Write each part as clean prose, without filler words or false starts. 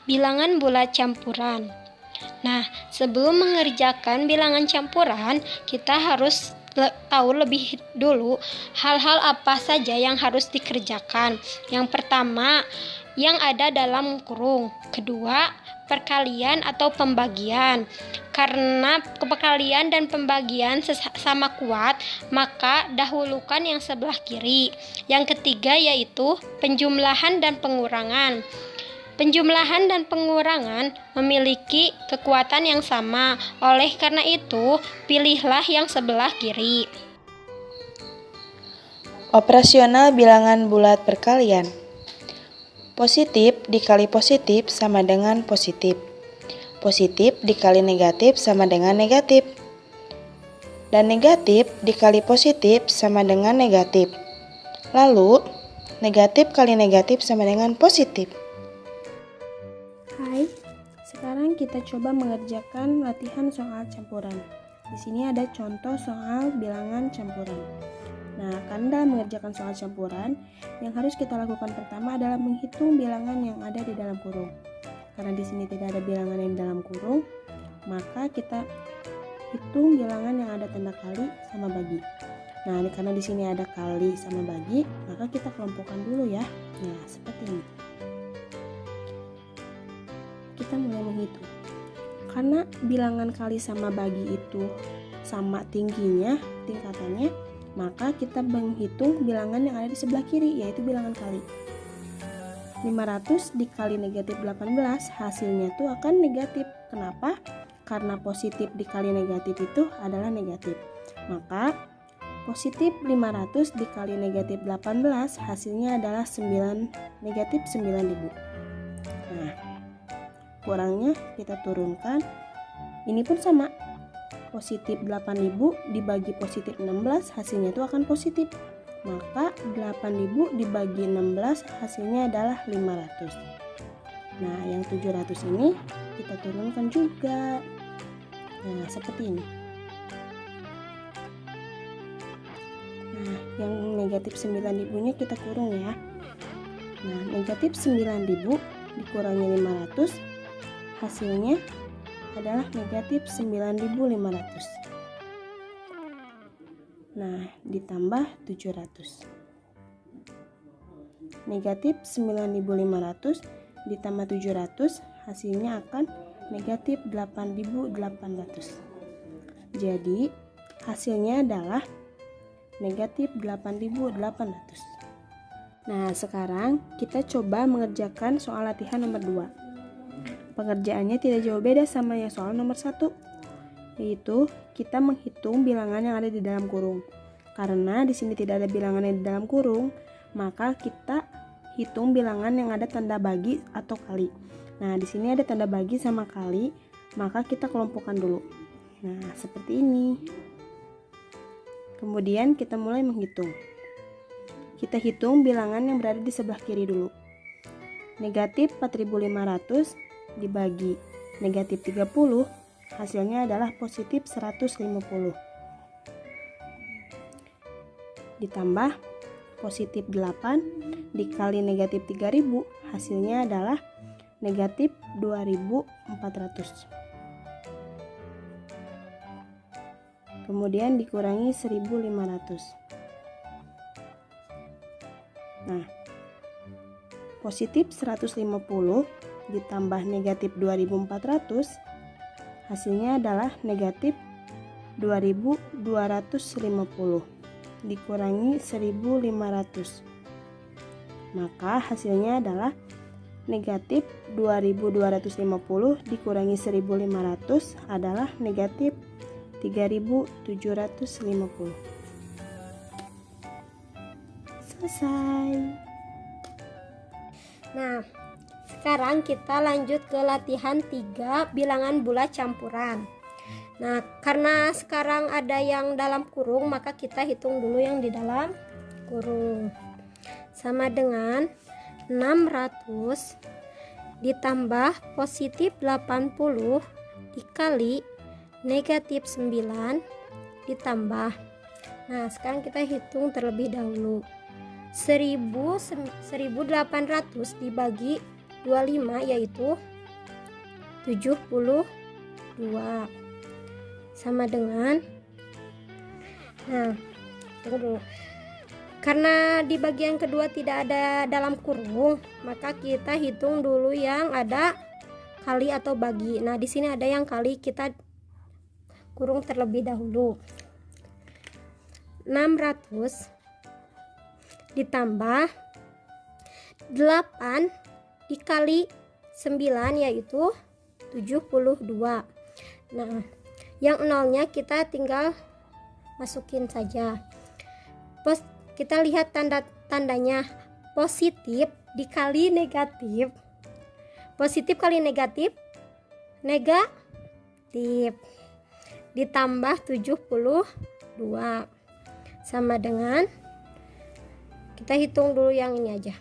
Bilangan bulat campuran. Nah, sebelum mengerjakan bilangan campuran, kita harus tahu lebih dulu hal-hal apa saja yang harus dikerjakan. Yang pertama, yang ada dalam kurung. Kedua, perkalian atau pembagian. Karena perkalian dan pembagian sama kuat, maka dahulukan yang sebelah kiri. Yang ketiga yaitu penjumlahan dan pengurangan. Penjumlahan dan pengurangan memiliki kekuatan yang sama. Oleh karena itu, pilihlah yang sebelah kiri. Operasional bilangan bulat perkalian. Positif dikali positif sama dengan positif. Positif dikali negatif sama dengan negatif. Dan negatif dikali positif sama dengan negatif. Lalu, negatif kali negatif sama dengan positif. Hai, sekarang kita coba mengerjakan latihan soal campuran. Di sini ada contoh soal bilangan campuran. Nah, karena dalam mengerjakan soal campuran, yang harus kita lakukan pertama adalah menghitung bilangan yang ada di dalam kurung. Karena di sini tidak ada bilangan yang di dalam kurung, maka kita hitung bilangan yang ada tanda kali sama bagi. Nah, karena di sini ada kali sama bagi, maka kita kelompokkan dulu ya. Nah, seperti ini. Kita mulai menghitung. Karena bilangan kali sama bagi itu sama tingginya, tingkatannya, maka kita menghitung bilangan yang ada di sebelah kiri, yaitu bilangan kali. 500 dikali negatif 18 hasilnya itu akan negatif. Kenapa? Karena positif dikali negatif itu adalah negatif. Maka positif 500 dikali negatif 18 hasilnya adalah negatif 9.000. Nah, kurangnya kita turunkan. Ini pun sama. Positif 8.000 dibagi positif 16 hasilnya itu akan positif. Maka 8.000 dibagi 16 hasilnya adalah 500. Nah, yang 700 ini kita turunkan juga. Nah, seperti ini. Nah, yang negatif 9.000-nya kita kurung ya. Nah, negatif 9.000 dikurangi 500 hasilnya adalah negatif 9.500. Nah, ditambah 700. Negatif 9.500 ditambah 700 hasilnya akan negatif 8.800. Jadi, hasilnya adalah negatif 8.800. Nah, sekarang kita coba mengerjakan soal latihan nomor 2. Pengerjaannya tidak jauh beda sama yang soal nomor 1, yaitu kita menghitung bilangan yang ada di dalam kurung. Karena di sini tidak ada bilangan yang di dalam kurung, maka kita hitung bilangan yang ada tanda bagi atau kali. Nah, di sini ada tanda bagi sama kali, maka kita kelompokkan dulu. Nah, seperti ini. Kemudian kita mulai menghitung. Kita hitung bilangan yang berada di sebelah kiri dulu. Negatif 4.500 dibagi negatif 30 hasilnya adalah positif 150. Ditambah positif 8 dikali negatif 3.000 hasilnya adalah negatif 2.400. Kemudian dikurangi 1.500. Nah, positif 150 ditambah negatif 2.400 hasilnya adalah negatif 2.250 dikurangi 1.500. Maka hasilnya adalah negatif 2.250 dikurangi 1.500 adalah negatif 3.750. Selesai. Nah, sekarang kita lanjut ke latihan 3 bilangan bulat campuran. Nah, karena sekarang ada yang dalam kurung, maka kita hitung dulu yang di dalam kurung. Sama dengan 600 ditambah positif 80 dikali negatif 9 ditambah. Nah, sekarang kita hitung terlebih dahulu. 1800 dibagi 25 yaitu 72 sama dengan, nah tunggu dulu, karena di bagian kedua tidak ada dalam kurung, maka kita hitung dulu yang ada kali atau bagi. Nah, di sini ada yang kali, kita kurung terlebih dahulu. 600 ditambah 8 dikali 9 yaitu 72. Nah, yang nolnya kita tinggal masukin saja. Kita lihat tanda-tandanya, positif dikali negatif. Positif kali negatif, negatif. Ditambah 72 sama dengan, kita hitung dulu yang ini aja.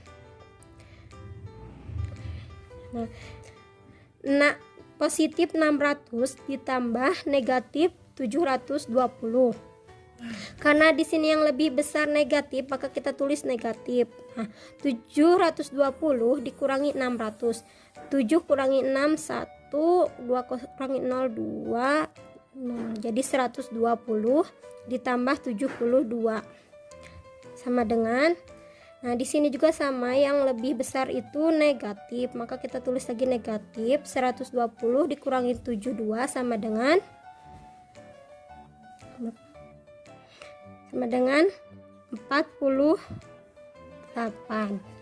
Nah, positif 600 ditambah negatif 720. Karena di sini yang lebih besar negatif, maka kita tulis negatif. Nah, 720 dikurangi 600. 7 kurangi 6 1, 2 kurangi 0 2. Nah, jadi 120 ditambah 72 sama dengan, nah di sini juga sama, yang lebih besar itu negatif, maka kita tulis lagi negatif. 120 dikurangi 72 sama dengan 48.